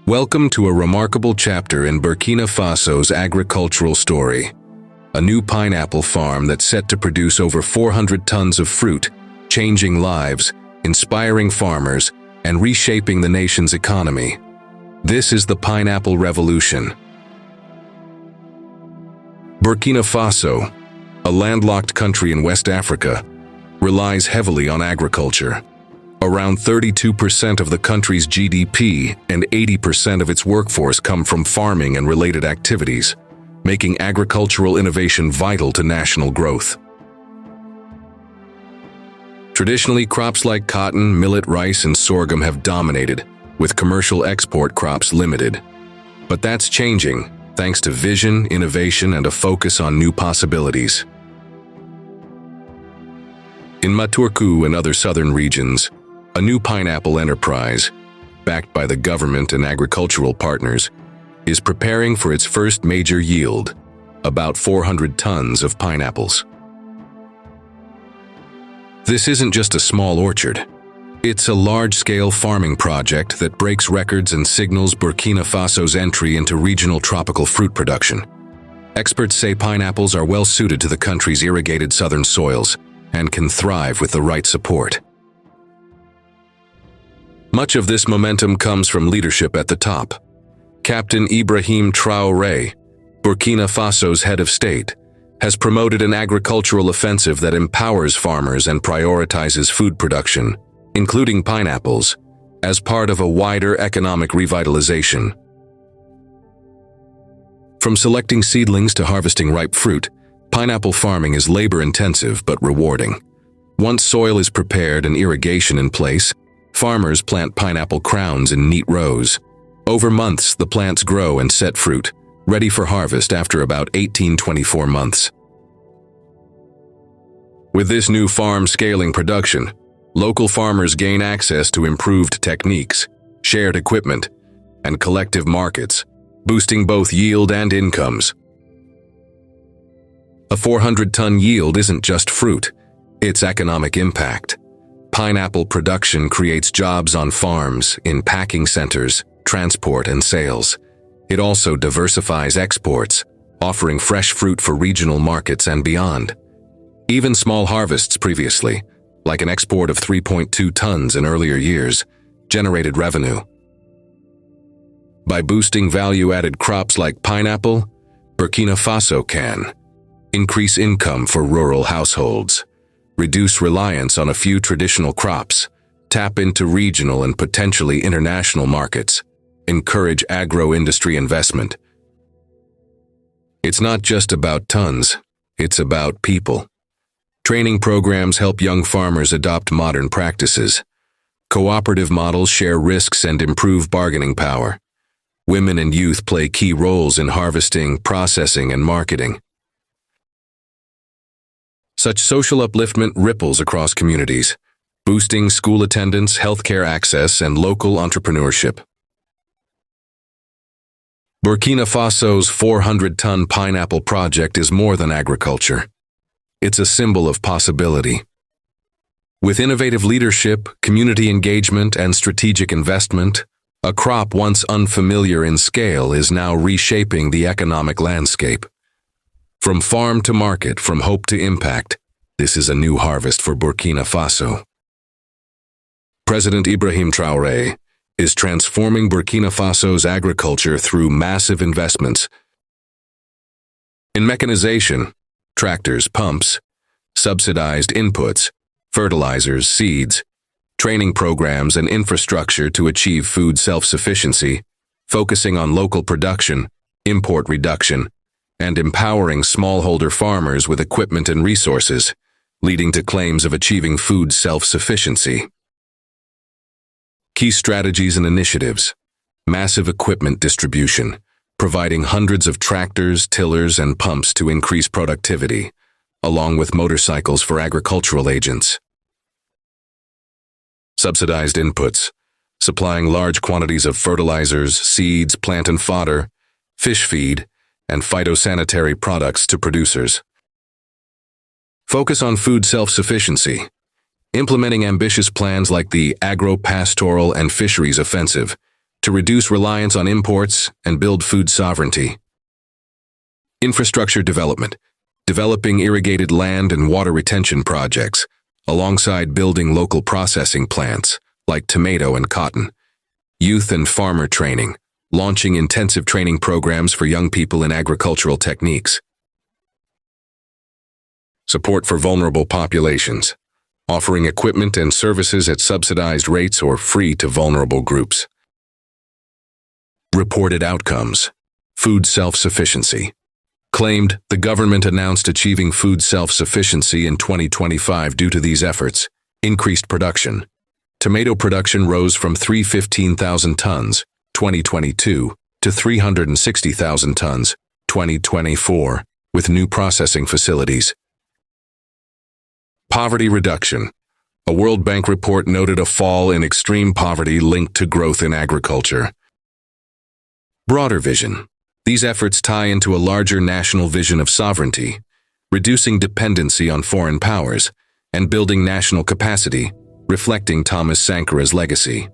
Welcome to a remarkable chapter in Burkina Faso's agricultural story. A new pineapple farm that's set to produce over 400 tons of fruit, changing lives, inspiring farmers, and reshaping the nation's economy. This is the pineapple revolution. Burkina Faso, a landlocked country in West Africa, relies heavily on agriculture. Around 32% of the country's GDP and 80% of its workforce come from farming and related activities, making agricultural innovation vital to national growth. Traditionally, crops like cotton, millet, rice, and sorghum have dominated, with commercial export crops limited. But that's changing, thanks to vision, innovation, and a focus on new possibilities. In Matourkou and other southern regions, a new pineapple enterprise, backed by the government and agricultural partners, is preparing for its first major yield, about 400 tons of pineapples. This isn't just a small orchard. It's a large-scale farming project that breaks records and signals Burkina Faso's entry into regional tropical fruit production. Experts say pineapples are well suited to the country's irrigated southern soils and can thrive with the right support. Much of this momentum comes from leadership at the top. Captain Ibrahim Traoré, Burkina Faso's head of state, has promoted an agricultural offensive that empowers farmers and prioritizes food production, including pineapples, as part of a wider economic revitalization. From selecting seedlings to harvesting ripe fruit, pineapple farming is labor-intensive but rewarding. Once soil is prepared and irrigation in place, farmers plant pineapple crowns in neat rows. Over months, the plants grow and set fruit, ready for harvest after about 18-24 months. With this new farm scaling production, local farmers gain access to improved techniques, shared equipment, and collective markets, boosting both yield and incomes. A 400-ton yield isn't just fruit, it's economic impact. Pineapple production creates jobs on farms, in packing centers, transport, and sales. It also diversifies exports, offering fresh fruit for regional markets and beyond. Even small harvests previously, like an export of 3.2 tons in earlier years, generated revenue. By boosting value-added crops like pineapple, Burkina Faso can increase income for rural households, reduce reliance on a few traditional crops, tap into regional and potentially international markets, encourage agro-industry investment. It's not just about tons, it's about people. Training programs help young farmers adopt modern practices. Cooperative models share risks and improve bargaining power. Women and youth play key roles in harvesting, processing, and marketing. Such social upliftment ripples across communities, boosting school attendance, healthcare access, and local entrepreneurship. Burkina Faso's 400-ton pineapple project is more than agriculture. It's a symbol of possibility. With innovative leadership, community engagement, and strategic investment, a crop once unfamiliar in scale is now reshaping the economic landscape. From farm to market, from hope to impact, this is a new harvest for Burkina Faso. President Ibrahim Traoré is transforming Burkina Faso's agriculture through massive investments in mechanization, tractors, pumps, subsidized inputs, fertilizers, seeds, training programs, and infrastructure to achieve food self-sufficiency, focusing on local production, import reduction, and empowering smallholder farmers with equipment and resources, leading to claims of achieving food self-sufficiency. Key strategies and initiatives: massive equipment distribution, providing hundreds of tractors, tillers, and pumps to increase productivity, along with motorcycles for agricultural agents. Subsidized inputs, supplying large quantities of fertilizers, seeds, plant and fodder, fish feed, and phytosanitary products to producers. Focus on food self-sufficiency, implementing ambitious plans like the agro-pastoral and fisheries offensive to reduce reliance on imports and build food sovereignty. Infrastructure development, developing irrigated land and water retention projects, alongside building local processing plants, like tomato and cotton. Youth and farmer training, launching intensive training programs for young people in agricultural techniques. Support for vulnerable populations, offering equipment and services at subsidized rates or free to vulnerable groups. Reported outcomes. Food self-sufficiency. Claimed, the government announced achieving food self-sufficiency in 2025 due to these efforts. Increased production. Tomato production rose from 315,000 tons, 2022, to 360,000 tons, 2024, with new processing facilities. Poverty reduction. A World Bank report noted a fall in extreme poverty linked to growth in agriculture. Broader vision. These efforts tie into a larger national vision of sovereignty, reducing dependency on foreign powers, and building national capacity, reflecting Thomas Sankara's legacy.